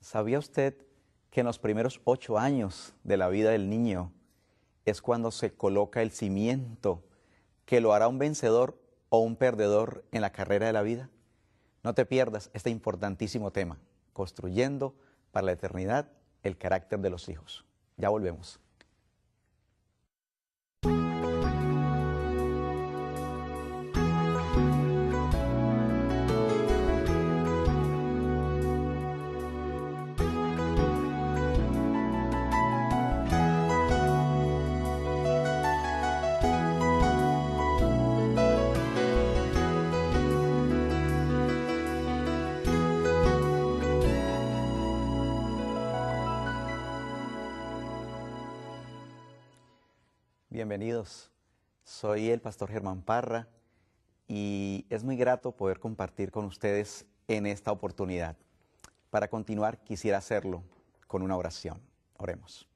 ¿Sabía usted que en los primeros 8 años de la vida del niño es cuando se coloca el cimiento que lo hará un vencedor o un perdedor en la carrera de la vida? No te pierdas este importantísimo tema, construyendo para la eternidad el carácter de los hijos. Ya volvemos. Bienvenidos, soy el pastor Germán Parra y es muy grato poder compartir con ustedes en esta oportunidad. Para continuar quisiera hacerlo con una oración. Oremos.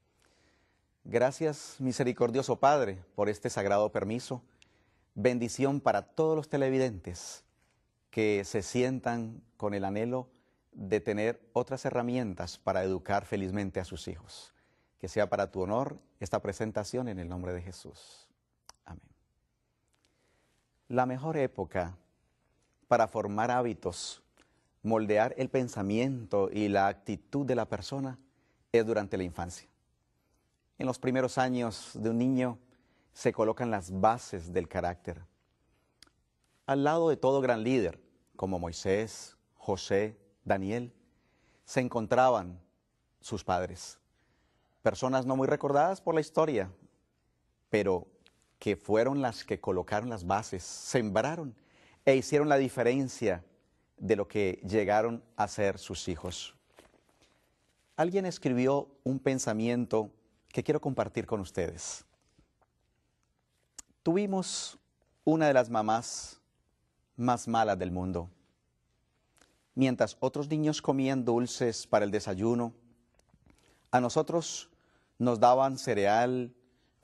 Gracias, misericordioso Padre, por este sagrado permiso. Bendición para todos los televidentes que se sientan con el anhelo de tener otras herramientas para educar felizmente a sus hijos. Que sea para tu honor esta presentación en el nombre de Jesús. Amén. La mejor época para formar hábitos, moldear el pensamiento y la actitud de la persona es durante la infancia. En los primeros años de un niño se colocan las bases del carácter. Al lado de todo gran líder, como Moisés, José, Daniel, se encontraban sus padres. Personas no muy recordadas por la historia, pero que fueron las que colocaron las bases, sembraron e hicieron la diferencia de lo que llegaron a ser sus hijos. Alguien escribió un pensamiento que quiero compartir con ustedes. Tuvimos una de las mamás más malas del mundo. Mientras otros niños comían dulces para el desayuno, a nosotros nos daban cereal,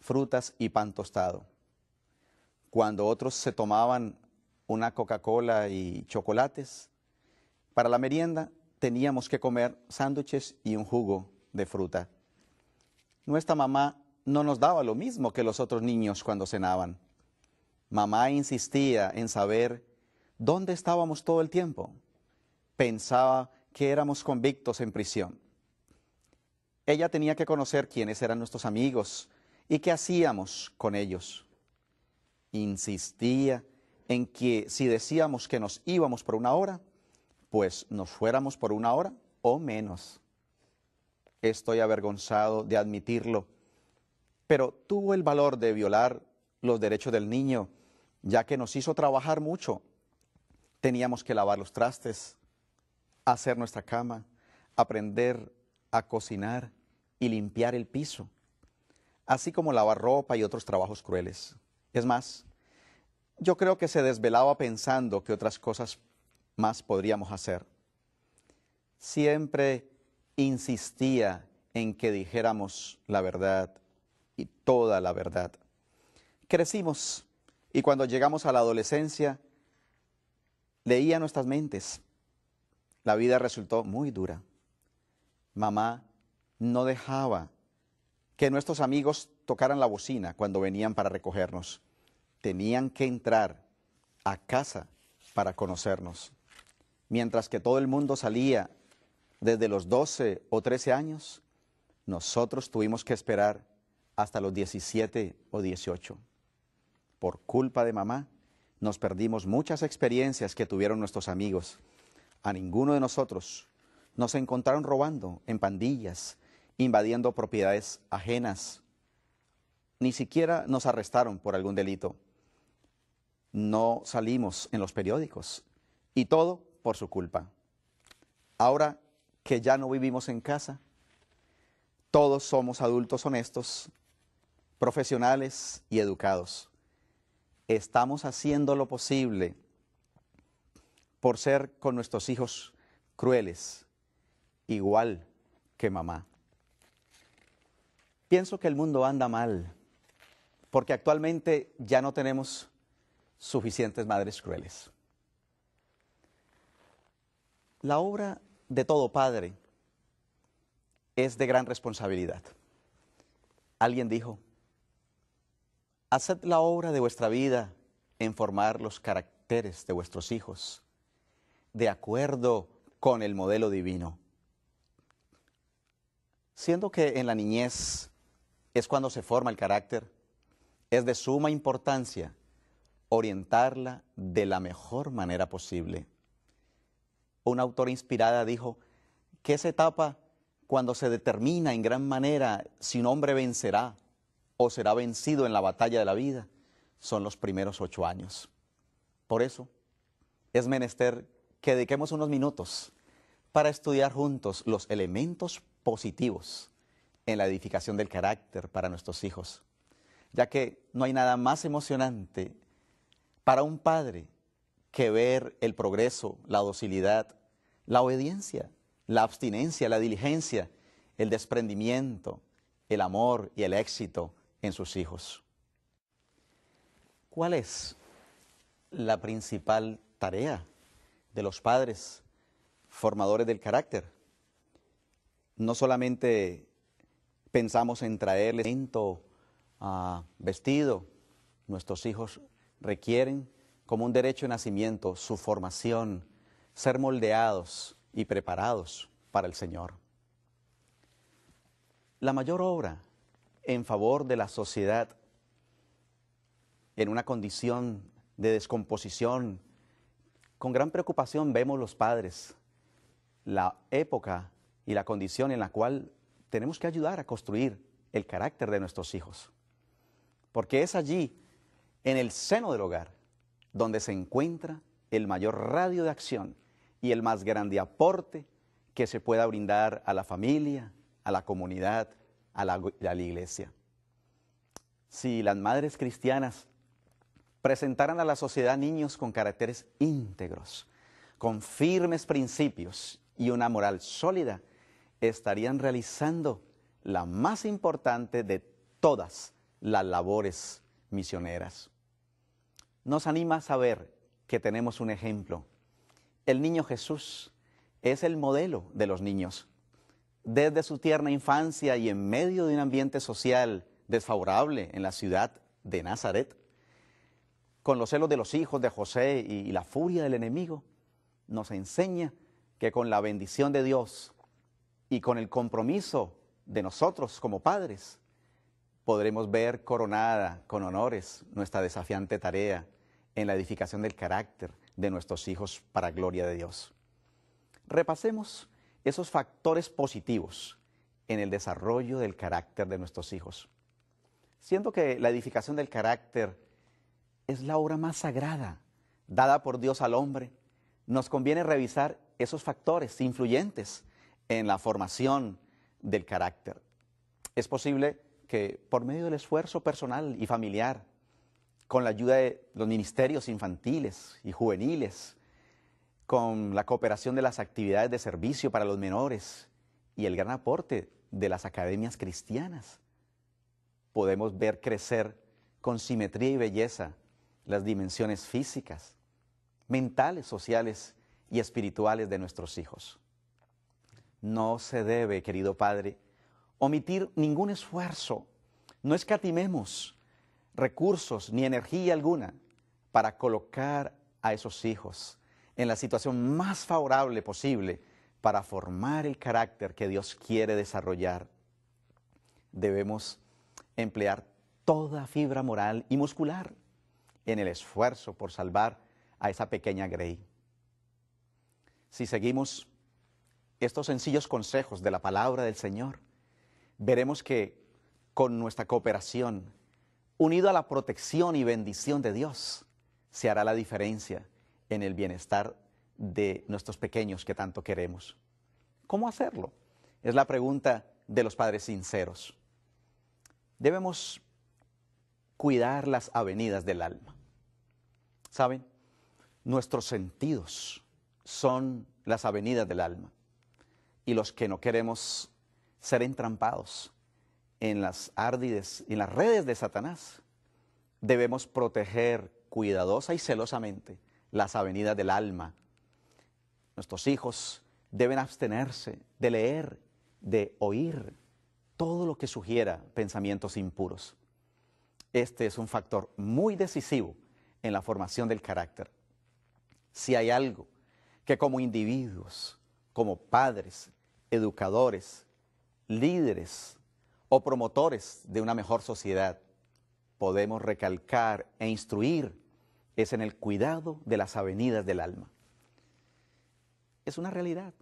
frutas y pan tostado. Cuando otros se tomaban una Coca-Cola y chocolates, para la merienda teníamos que comer sándwiches y un jugo de fruta. Nuestra mamá no nos daba lo mismo que los otros niños cuando cenaban. Mamá insistía en saber dónde estábamos todo el tiempo. Pensaba que éramos convictos en prisión. Ella tenía que conocer quiénes eran nuestros amigos y qué hacíamos con ellos. Insistía en que si decíamos que nos íbamos por una hora, pues nos fuéramos por una hora o menos. Estoy avergonzado de admitirlo, pero tuvo el valor de violar los derechos del niño, ya que nos hizo trabajar mucho. Teníamos que lavar los trastes, hacer nuestra cama, aprender a cocinar y limpiar el piso, así como lavar ropa y otros trabajos crueles. Es más, yo creo que se desvelaba pensando que otras cosas más podríamos hacer. Siempre insistía en que dijéramos la verdad y toda la verdad. Crecimos y cuando llegamos a la adolescencia, leía nuestras mentes. La vida resultó muy dura. Mamá no dejaba que nuestros amigos tocaran la bocina cuando venían para recogernos. Tenían que entrar a casa para conocernos. Mientras que todo el mundo salía desde los 12 o 13 años, nosotros tuvimos que esperar hasta los 17 o 18. Por culpa de mamá, nos perdimos muchas experiencias que tuvieron nuestros amigos. A ninguno de nosotros nos encontraron robando en pandillas, invadiendo propiedades ajenas. Ni siquiera nos arrestaron por algún delito. No salimos en los periódicos y todo por su culpa. Ahora que ya no vivimos en casa, todos somos adultos honestos, profesionales y educados. Estamos haciendo lo posible por ser con nuestros hijos crueles, igual que mamá. Pienso que el mundo anda mal, porque actualmente ya no tenemos suficientes madres crueles. La obra de todo padre es de gran responsabilidad. Alguien dijo, haced la obra de vuestra vida en formar los caracteres de vuestros hijos, de acuerdo con el modelo divino. Siendo que en la niñez es cuando se forma el carácter, es de suma importancia orientarla de la mejor manera posible. Una autora inspirada dijo que esa etapa, cuando se determina en gran manera si un hombre vencerá o será vencido en la batalla de la vida, son los primeros 8 años. Por eso, es menester que dediquemos unos minutos para estudiar juntos los elementos positivos en la edificación del carácter para nuestros hijos, ya que no hay nada más emocionante para un padre que ver el progreso, la docilidad, la obediencia, la abstinencia, la diligencia, el desprendimiento, el amor y el éxito en sus hijos. ¿Cuál es la principal tarea de los padres formadores del carácter? No solamente pensamos en traerles vestido, nuestros hijos requieren como un derecho de nacimiento su formación, ser moldeados y preparados para el Señor. La mayor obra en favor de la sociedad en una condición de descomposición, con gran preocupación vemos los padres la época y la condición en la cual tenemos que ayudar a construir el carácter de nuestros hijos. Porque es allí, en el seno del hogar, donde se encuentra el mayor radio de acción y el más grande aporte que se pueda brindar a la familia, a la comunidad, a la iglesia. Si las madres cristianas presentaran a la sociedad niños con caracteres íntegros, con firmes principios y una moral sólida, estarían realizando la más importante de todas las labores misioneras. Nos anima a saber que tenemos un ejemplo. El niño Jesús es el modelo de los niños. Desde su tierna infancia y en medio de un ambiente social desfavorable en la ciudad de Nazaret, con los celos de los hijos de José y la furia del enemigo, nos enseña que con la bendición de Dios y con el compromiso de nosotros como padres, podremos ver coronada con honores nuestra desafiante tarea en la edificación del carácter de nuestros hijos para gloria de Dios. Repasemos esos factores positivos en el desarrollo del carácter de nuestros hijos. Siendo que la edificación del carácter es la obra más sagrada dada por Dios al hombre, nos conviene revisar esos factores influyentes en la formación del carácter. Es posible que por medio del esfuerzo personal y familiar, con la ayuda de los ministerios infantiles y juveniles, con la cooperación de las actividades de servicio para los menores y el gran aporte de las academias cristianas, podemos ver crecer con simetría y belleza las dimensiones físicas, mentales, sociales y espirituales de nuestros hijos. No se debe, querido Padre, omitir ningún esfuerzo. No escatimemos recursos ni energía alguna para colocar a esos hijos en la situación más favorable posible para formar el carácter que Dios quiere desarrollar. Debemos emplear toda fibra moral y muscular en el esfuerzo por salvar a esa pequeña Grey. Si seguimos estos sencillos consejos de la palabra del Señor, veremos que con nuestra cooperación, unido a la protección y bendición de Dios, se hará la diferencia en el bienestar de nuestros pequeños que tanto queremos. ¿Cómo hacerlo? Es la pregunta de los padres sinceros. Debemos cuidar las avenidas del alma. ¿Saben? Nuestros sentidos son las avenidas del alma. Y los que no queremos ser entrampados en las árdides y en las redes de Satanás, debemos proteger cuidadosa y celosamente las avenidas del alma. Nuestros hijos deben abstenerse de leer de oír todo lo que sugiera pensamientos impuros. Este es un factor muy decisivo en la formación del carácter. Si hay algo que como individuos, como padres, educadores, líderes o promotores de una mejor sociedad, podemos recalcar e instruir, es en el cuidado de las avenidas del alma. Es una realidad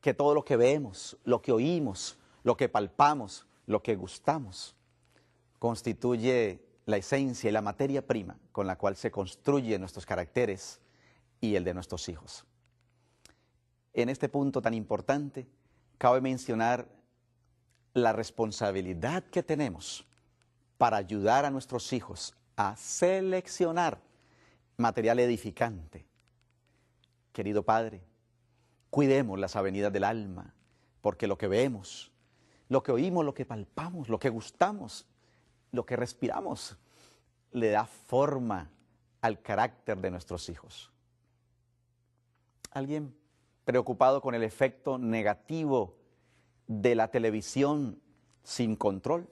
que todo lo que vemos, lo que oímos, lo que palpamos, lo que gustamos, constituye la esencia y la materia prima con la cual se construyen nuestros caracteres y el de nuestros hijos. En este punto tan importante, cabe mencionar la responsabilidad que tenemos para ayudar a nuestros hijos a seleccionar material edificante. Querido Padre, cuidemos las avenidas del alma, porque lo que vemos, lo que oímos, lo que palpamos, lo que gustamos, lo que respiramos, le da forma al carácter de nuestros hijos. Alguien preocupado con el efecto negativo de la televisión sin control,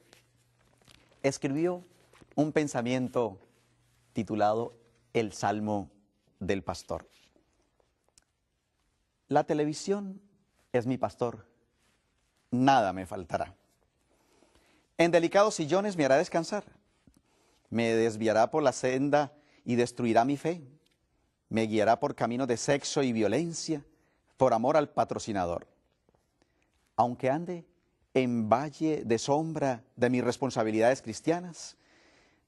escribió un pensamiento titulado El Salmo del Pastor. La televisión es mi pastor, nada me faltará. En delicados sillones me hará descansar, me desviará por la senda y destruirá mi fe, me guiará por caminos de sexo y violencia, por amor al patrocinador. Aunque ande en valle de sombra de mis responsabilidades cristianas,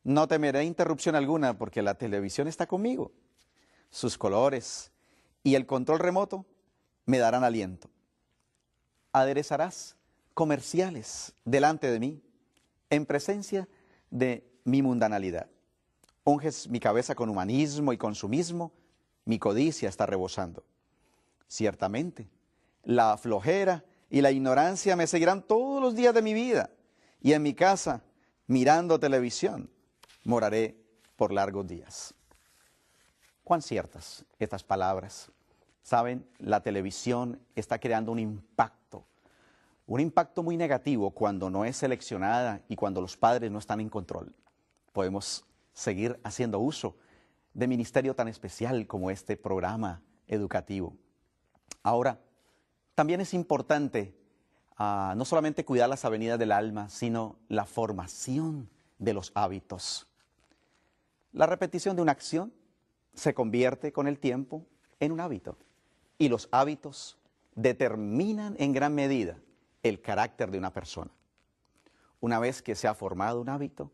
no temeré interrupción alguna porque la televisión está conmigo. Sus colores y el control remoto me darán aliento. Aderezarás comerciales delante de mí, en presencia de mi mundanalidad. Unges mi cabeza con humanismo y consumismo, mi codicia está rebosando. Ciertamente, la flojera y la ignorancia me seguirán todos los días de mi vida, y en mi casa, mirando televisión, moraré por largos días. ¿Cuán ciertas estas palabras? Saben, la televisión está creando un impacto muy negativo cuando no es seleccionada y cuando los padres no están en control. Podemos seguir haciendo uso de ministerio tan especial como este programa educativo. Ahora, también es importante no solamente cuidar las avenidas del alma, sino la formación de los hábitos. La repetición de una acción se convierte con el tiempo en un hábito, y los hábitos determinan en gran medida el carácter de una persona. Una vez que se ha formado un hábito,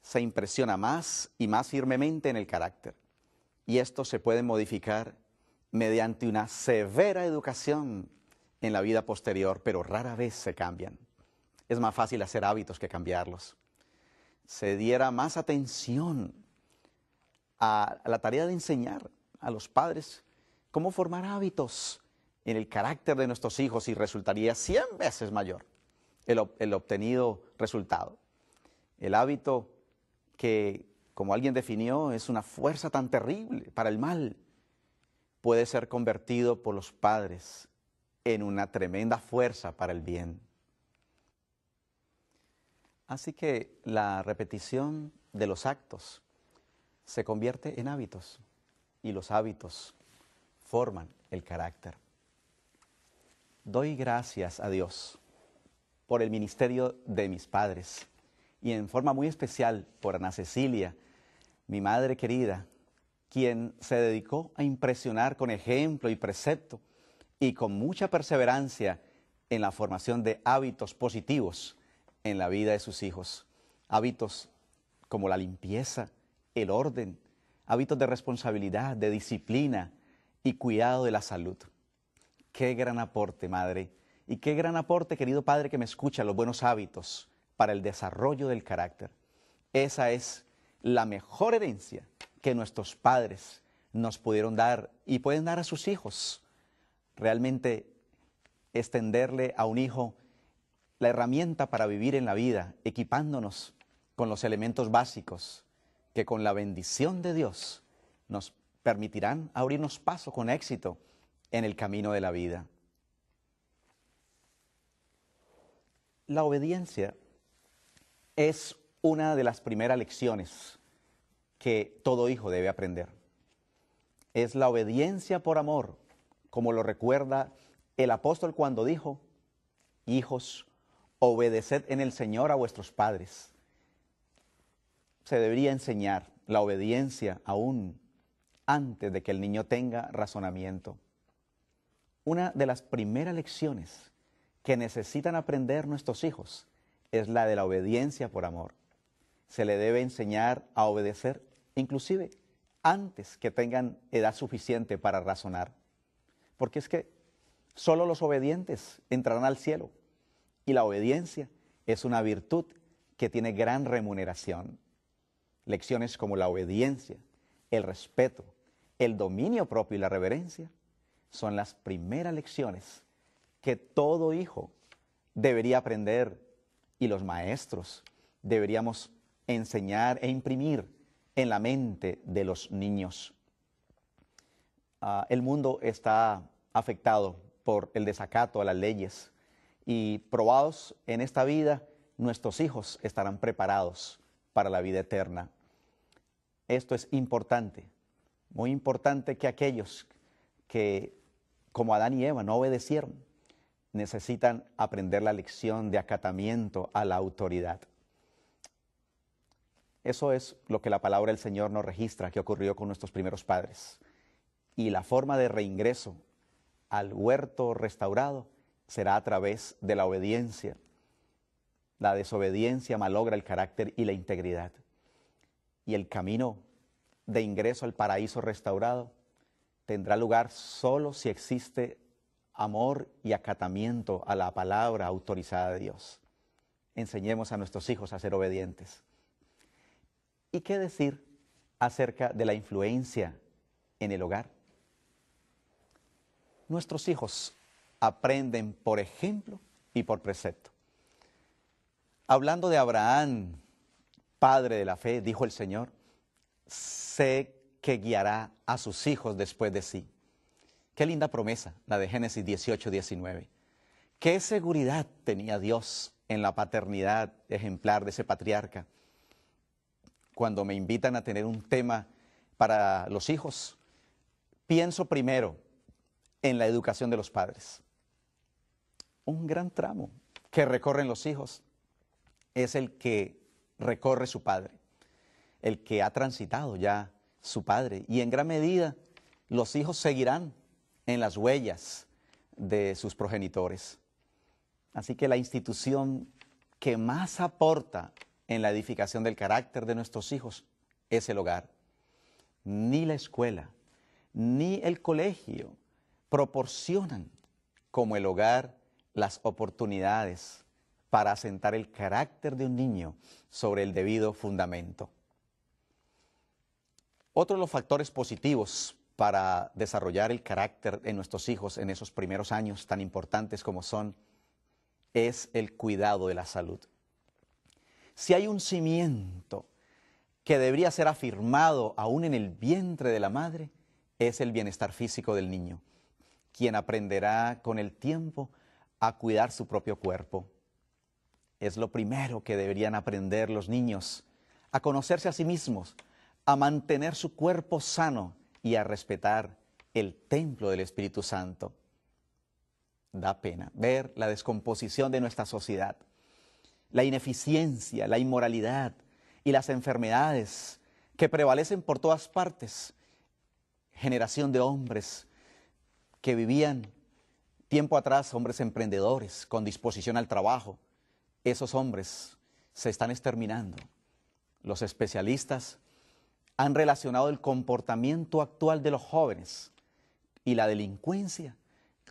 se impresiona más y más firmemente en el carácter, y esto se puede modificar mediante una severa educación en la vida posterior, pero rara vez se cambian. Es más fácil hacer hábitos que cambiarlos. Se diera más atención a la tarea de enseñar a los padres cómo formar hábitos en el carácter de nuestros hijos, y resultaría 100 veces mayor el obtenido resultado. El hábito que, como alguien definió, es una fuerza tan terrible para el mal, puede ser convertido por los padres en una tremenda fuerza para el bien. Así que la repetición de los actos se convierte en hábitos, y los hábitos forman el carácter. Doy gracias a Dios por el ministerio de mis padres, y en forma muy especial por Ana Cecilia, mi madre querida, quien se dedicó a impresionar con ejemplo y precepto y con mucha perseverancia en la formación de hábitos positivos en la vida de sus hijos. Hábitos como la limpieza, el orden, hábitos de responsabilidad, de disciplina y cuidado de la salud. Qué gran aporte, madre, y qué gran aporte, querido padre que me escucha, los buenos hábitos para el desarrollo del carácter. Esa es la mejor herencia que nuestros padres nos pudieron dar y pueden dar a sus hijos. Realmente extenderle a un hijo la herramienta para vivir en la vida, equipándonos con los elementos básicos que con la bendición de Dios nos permitirán abrirnos paso con éxito en el camino de la vida. La obediencia es una de las primeras lecciones que todo hijo debe aprender. Es la obediencia por amor, como lo recuerda el apóstol cuando dijo: hijos, obedeced en el Señor a vuestros padres. Se debería enseñar la obediencia aún antes de que el niño tenga razonamiento. Una de las primeras lecciones que necesitan aprender nuestros hijos es la de la obediencia por amor. Se le debe enseñar a obedecer, inclusive antes que tengan edad suficiente para razonar. Porque es que solo los obedientes entrarán al cielo, y la obediencia es una virtud que tiene gran remuneración. Lecciones como la obediencia, el respeto, el dominio propio y la reverencia son las primeras lecciones que todo hijo debería aprender, y los maestros deberíamos enseñar e imprimir en la mente de los niños. El mundo está afectado por el desacato a las leyes, y probados en esta vida, nuestros hijos estarán preparados para la vida eterna. Esto es importante, muy importante, que aquellos que, como Adán y Eva, no obedecieron, necesitan aprender la lección de acatamiento a la autoridad. Eso es lo que la palabra del Señor nos registra que ocurrió con nuestros primeros padres. Y la forma de reingreso al huerto restaurado será a través de la obediencia. La desobediencia malogra el carácter y la integridad. Y el camino de ingreso al paraíso restaurado tendrá lugar solo si existe amor y acatamiento a la palabra autorizada de Dios. Enseñemos a nuestros hijos a ser obedientes. ¿Y qué decir acerca de la influencia en el hogar? Nuestros hijos aprenden por ejemplo y por precepto. Hablando de Abraham, padre de la fe, dijo el Señor: sé que guiará a sus hijos después de sí. Qué linda promesa, la de Génesis 18:19. Qué seguridad tenía Dios en la paternidad ejemplar de ese patriarca. Cuando me invitan a tener un tema para los hijos, pienso primero en la educación de los padres. Un gran tramo que recorren los hijos es el que recorre su padre, el que ha transitado ya su padre, y en gran medida los hijos seguirán en las huellas de sus progenitores. Así que la institución que más aporta en la edificación del carácter de nuestros hijos es el hogar. Ni la escuela, ni el colegio proporcionan como el hogar las oportunidades para asentar el carácter de un niño sobre el debido fundamento. Otro de los factores positivos para desarrollar el carácter de nuestros hijos en esos primeros años tan importantes como son, es el cuidado de la salud. Si hay un cimiento que debería ser afirmado aún en el vientre de la madre, es el bienestar físico del niño, quien aprenderá con el tiempo a cuidar su propio cuerpo. Es lo primero que deberían aprender los niños: a conocerse a sí mismos, a mantener su cuerpo sano y a respetar el templo del Espíritu Santo. Da pena ver la descomposición de nuestra sociedad, la ineficiencia, la inmoralidad y las enfermedades que prevalecen por todas partes. Generación de hombres que vivían tiempo atrás, hombres emprendedores con disposición al trabajo. Esos hombres se están exterminando. Los especialistas han relacionado el comportamiento actual de los jóvenes y la delincuencia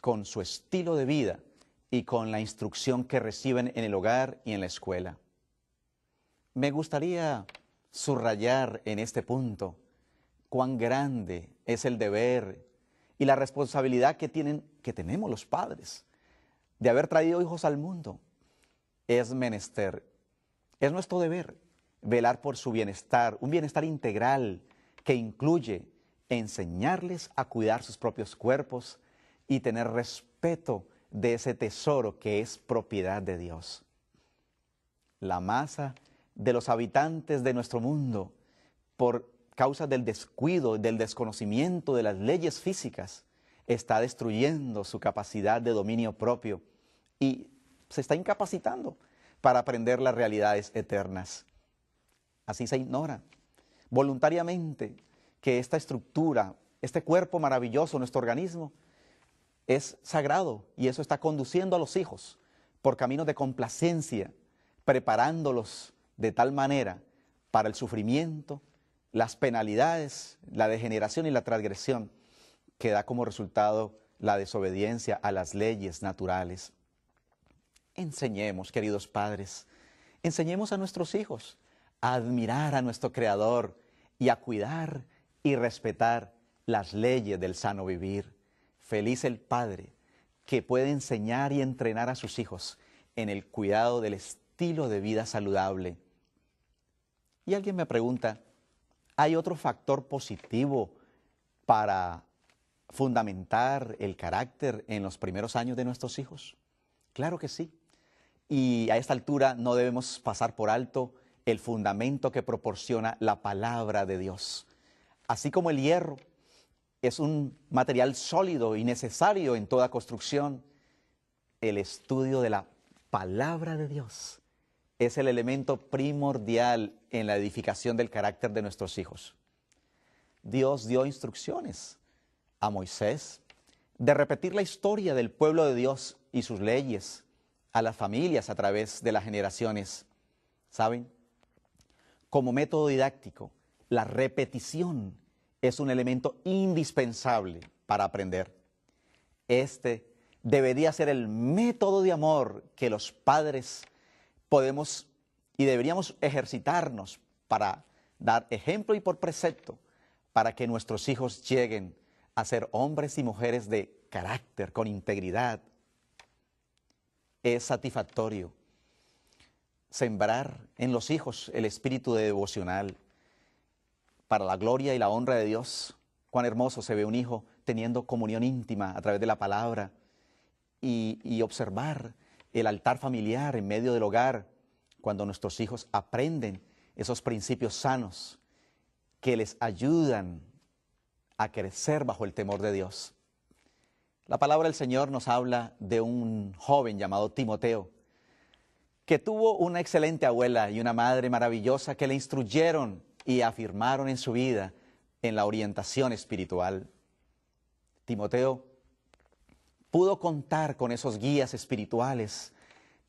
con su estilo de vida y con la instrucción que reciben en el hogar y en la escuela. Me gustaría subrayar en este punto cuán grande es el deber y la responsabilidad que tenemos los padres de haber traído hijos al mundo. Es menester, es nuestro deber velar por su bienestar, un bienestar integral que incluye enseñarles a cuidar sus propios cuerpos y tener respeto de ese tesoro que es propiedad de Dios. La masa de los habitantes de nuestro mundo, por causa del descuido, del desconocimiento de las leyes físicas, está destruyendo su capacidad de dominio propio y se está incapacitando para aprender las realidades eternas. Así se ignora voluntariamente que esta estructura, este cuerpo maravilloso, nuestro organismo, es sagrado y eso está conduciendo a los hijos por caminos de complacencia, preparándolos de tal manera para el sufrimiento, las penalidades, la degeneración y la transgresión que da como resultado la desobediencia a las leyes naturales. Enseñemos, queridos padres, enseñemos a nuestros hijos a admirar a nuestro Creador y a cuidar y respetar las leyes del sano vivir. Feliz el padre que puede enseñar y entrenar a sus hijos en el cuidado del estilo de vida saludable. Y alguien me pregunta, ¿hay otro factor positivo para fundamentar el carácter en los primeros años de nuestros hijos? Claro que sí. Y a esta altura no debemos pasar por alto el fundamento que proporciona la palabra de Dios. Así como el hierro es un material sólido y necesario en toda construcción, el estudio de la palabra de Dios es el elemento primordial en la edificación del carácter de nuestros hijos. Dios dio instrucciones a Moisés de repetir la historia del pueblo de Dios y sus leyes a las familias a través de las generaciones. ¿Saben? Como método didáctico, la repetición es un elemento indispensable para aprender. Este debería ser el método de amor que los padres podemos y deberíamos ejercitarnos para dar ejemplo y por precepto para que nuestros hijos lleguen a ser hombres y mujeres de carácter, con integridad. Es satisfactorio sembrar en los hijos el espíritu de devocional para la gloria y la honra de Dios. Cuán hermoso se ve un hijo teniendo comunión íntima a través de la palabra y observar el altar familiar en medio del hogar cuando nuestros hijos aprenden esos principios sanos que les ayudan a crecer bajo el temor de Dios. La palabra del Señor nos habla de un joven llamado Timoteo, que tuvo una excelente abuela y una madre maravillosa que le instruyeron y afirmaron en su vida en la orientación espiritual. Timoteo pudo contar con esos guías espirituales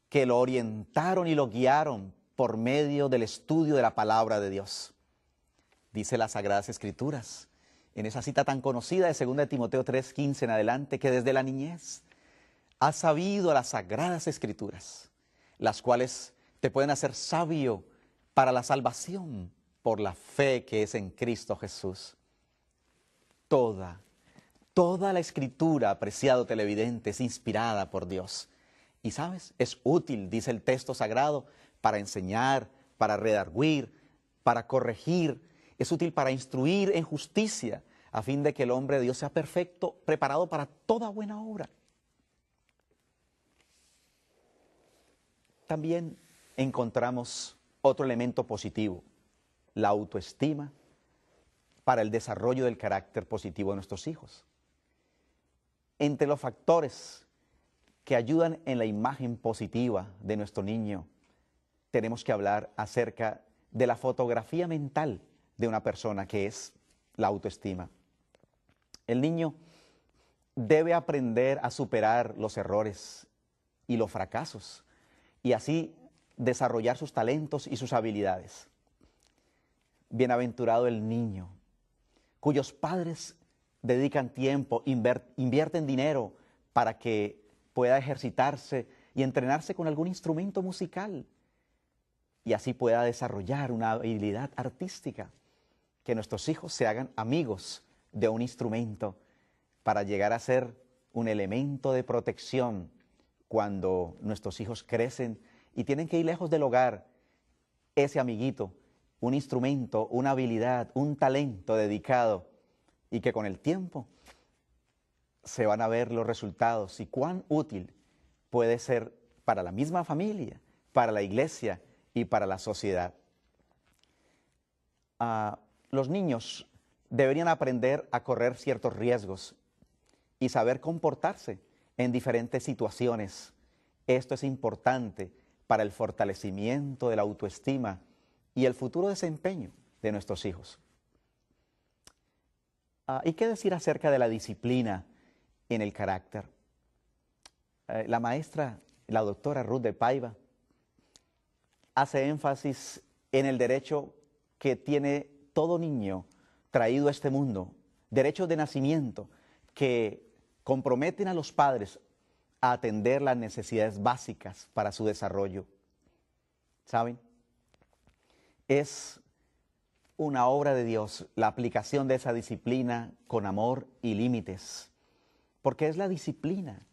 que lo orientaron y lo guiaron por medio del estudio de la palabra de Dios. Dice las Sagradas Escrituras, en esa cita tan conocida de 2 Timoteo 3:15 en adelante, que desde la niñez has sabido las Sagradas Escrituras, las cuales te pueden hacer sabio para la salvación por la fe que es en Cristo Jesús. Toda la Escritura, apreciado televidente, es inspirada por Dios. Y sabes, es útil, dice el texto sagrado, para enseñar, para redarguir, para corregir. Es útil para instruir en justicia, a fin de que el hombre de Dios sea perfecto, preparado para toda buena obra. También encontramos otro elemento positivo, la autoestima, para el desarrollo del carácter positivo de nuestros hijos. Entre los factores que ayudan en la imagen positiva de nuestro niño, tenemos que hablar acerca de la fotografía mental de una persona, que es la autoestima. El niño debe aprender a superar los errores y los fracasos y así desarrollar sus talentos y sus habilidades. Bienaventurado el niño cuyos padres dedican tiempo, invierten dinero para que pueda ejercitarse y entrenarse con algún instrumento musical y así pueda desarrollar una habilidad artística. Que nuestros hijos se hagan amigos de un instrumento para llegar a ser un elemento de protección cuando nuestros hijos crecen y tienen que ir lejos del hogar. Ese amiguito, un instrumento, una habilidad, un talento dedicado, y que con el tiempo se van a ver los resultados y cuán útil puede ser para la misma familia, para la iglesia y para la sociedad. Los niños deberían aprender a correr ciertos riesgos y saber comportarse en diferentes situaciones. Esto es importante para el fortalecimiento de la autoestima y el futuro desempeño de nuestros hijos. ¿Y qué decir acerca de la disciplina en el carácter? La maestra, la doctora Ruth de Paiva, hace énfasis en el derecho que tiene todo niño traído a este mundo, derechos de nacimiento que comprometen a los padres a atender las necesidades básicas para su desarrollo. ¿Saben? Es una obra de Dios la aplicación de esa disciplina con amor y límites, porque es la disciplina,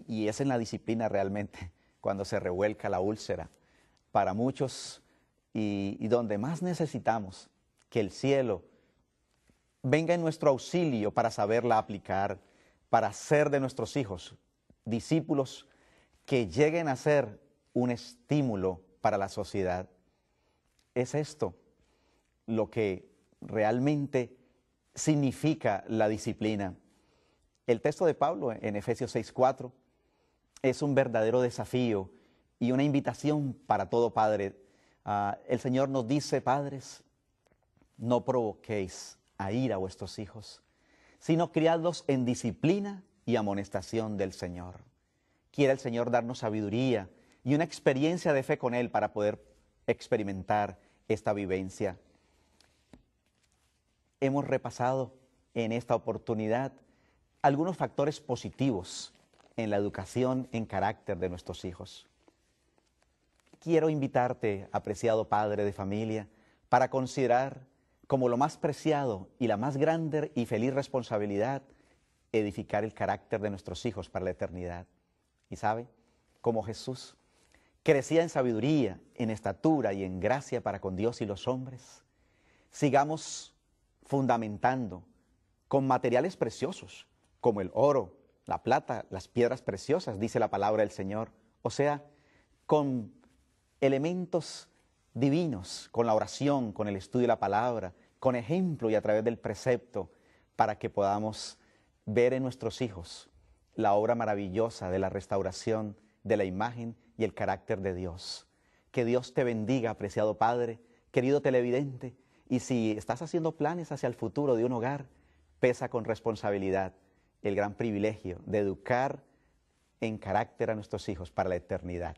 y es en la disciplina realmente cuando se revuelca la úlcera para muchos y donde más necesitamos que el cielo venga en nuestro auxilio para saberla aplicar, para hacer de nuestros hijos discípulos que lleguen a ser un estímulo para la sociedad. Es esto lo que realmente significa la disciplina. El texto de Pablo en Efesios 6:4 es un verdadero desafío y una invitación para todo padre. El Señor nos dice: padres, no provoquéis a ira a vuestros hijos, sino criadlos en disciplina y amonestación del Señor. Quiere el Señor darnos sabiduría y una experiencia de fe con Él para poder experimentar esta vivencia. Hemos repasado en esta oportunidad algunos factores positivos en la educación en carácter de nuestros hijos. Quiero invitarte, apreciado padre de familia, para considerar como lo más preciado y la más grande y feliz responsabilidad edificar el carácter de nuestros hijos para la eternidad. Y sabe, como Jesús crecía en sabiduría, en estatura y en gracia para con Dios y los hombres, sigamos fundamentando con materiales preciosos, como el oro, la plata, las piedras preciosas, dice la palabra del Señor. O sea, con elementos divinos, con la oración, con el estudio de la palabra, con ejemplo y a través del precepto, para que podamos ver en nuestros hijos la obra maravillosa de la restauración de la imagen y el carácter de Dios. Que Dios te bendiga, apreciado Padre, querido televidente, y si estás haciendo planes hacia el futuro de un hogar, pesa con responsabilidad el gran privilegio de educar en carácter a nuestros hijos para la eternidad.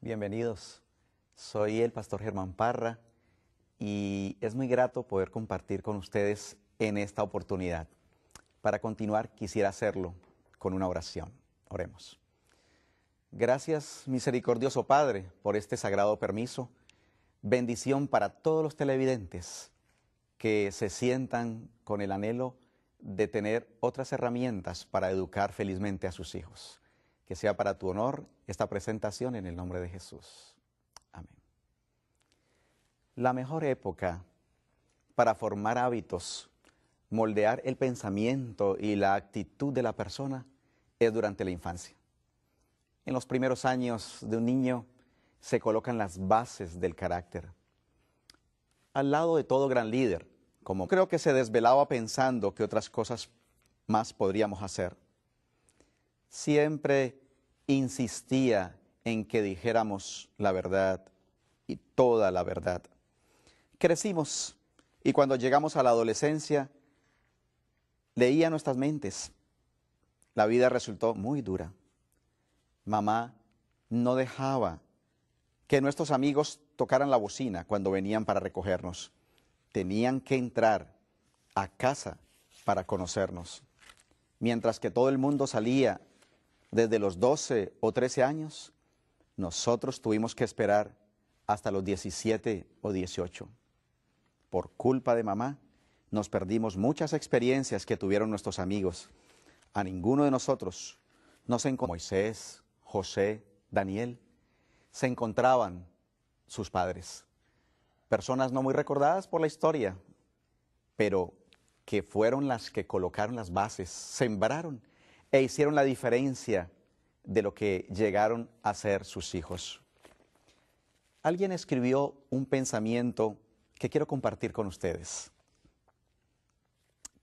Bienvenidos, soy el pastor Germán Parra y es muy grato poder compartir con ustedes en esta oportunidad. Para continuar quisiera hacerlo con una oración. Oremos. Gracias, misericordioso Padre, por este sagrado permiso. Bendición para todos los televidentes que se sientan con el anhelo de tener otras herramientas para educar felizmente a sus hijos. Que sea para tu honor esta presentación en el nombre de Jesús. Amén. La mejor época para formar hábitos, moldear el pensamiento y la actitud de la persona es durante la infancia. En los primeros años de un niño se colocan las bases del carácter. Al lado de todo gran líder, como creo que se desvelaba pensando que otras cosas más podríamos hacer, siempre insistía en que dijéramos la verdad y toda la verdad. Crecimos y cuando llegamos a la adolescencia, leía nuestras mentes. La vida resultó muy dura. Mamá no dejaba que nuestros amigos tocaran la bocina cuando venían para recogernos. Tenían que entrar a casa para conocernos. Mientras que todo el mundo salía desde los 12 o 13 años, nosotros tuvimos que esperar hasta los 17 o 18. Por culpa de mamá, nos perdimos muchas experiencias que tuvieron nuestros amigos. A ninguno de nosotros nos encontró Moisés, José, Daniel. Se encontraban sus padres. Personas no muy recordadas por la historia, pero que fueron las que colocaron las bases, sembraron e hicieron la diferencia de lo que llegaron a ser sus hijos. Alguien escribió un pensamiento que quiero compartir con ustedes.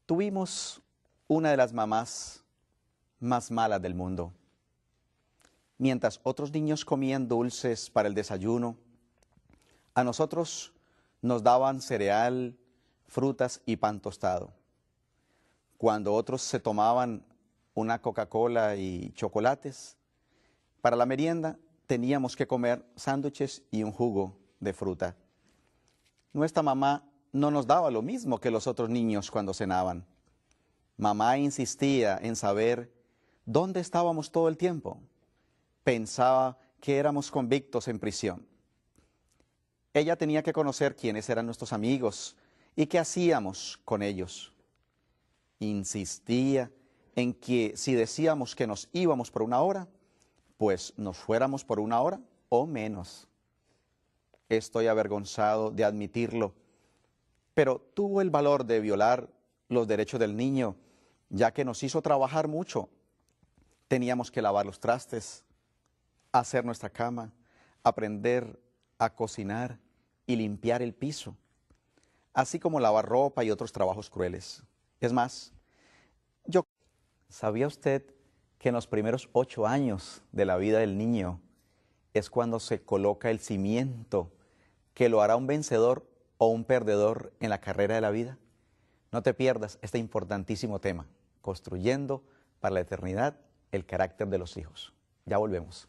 Tuvimos una de las mamás más malas del mundo. Mientras otros niños comían dulces para el desayuno, a nosotros nos daban cereal, frutas y pan tostado. Cuando otros se tomaban una Coca-Cola y chocolates, para la merienda teníamos que comer sándwiches y un jugo de fruta. Nuestra mamá no nos daba lo mismo que los otros niños cuando cenaban. Mamá insistía en saber dónde estábamos todo el tiempo. Pensaba que éramos convictos en prisión. Ella tenía que conocer quiénes eran nuestros amigos y qué hacíamos con ellos. Insistía en que si decíamos que nos íbamos por una hora, pues nos fuéramos por una hora o menos. Estoy avergonzado de admitirlo, pero tuvo el valor de violar los derechos del niño, ya que nos hizo trabajar mucho. Teníamos que lavar los trastes, hacer nuestra cama, aprender a cocinar y limpiar el piso, así como lavar ropa y otros trabajos crueles. Es más, ¿sabía usted que en los primeros 8 años de la vida del niño es cuando se coloca el cimiento que lo hará un vencedor o un perdedor en la carrera de la vida? No te pierdas este importantísimo tema, construyendo para la eternidad el carácter de los hijos. Ya volvemos.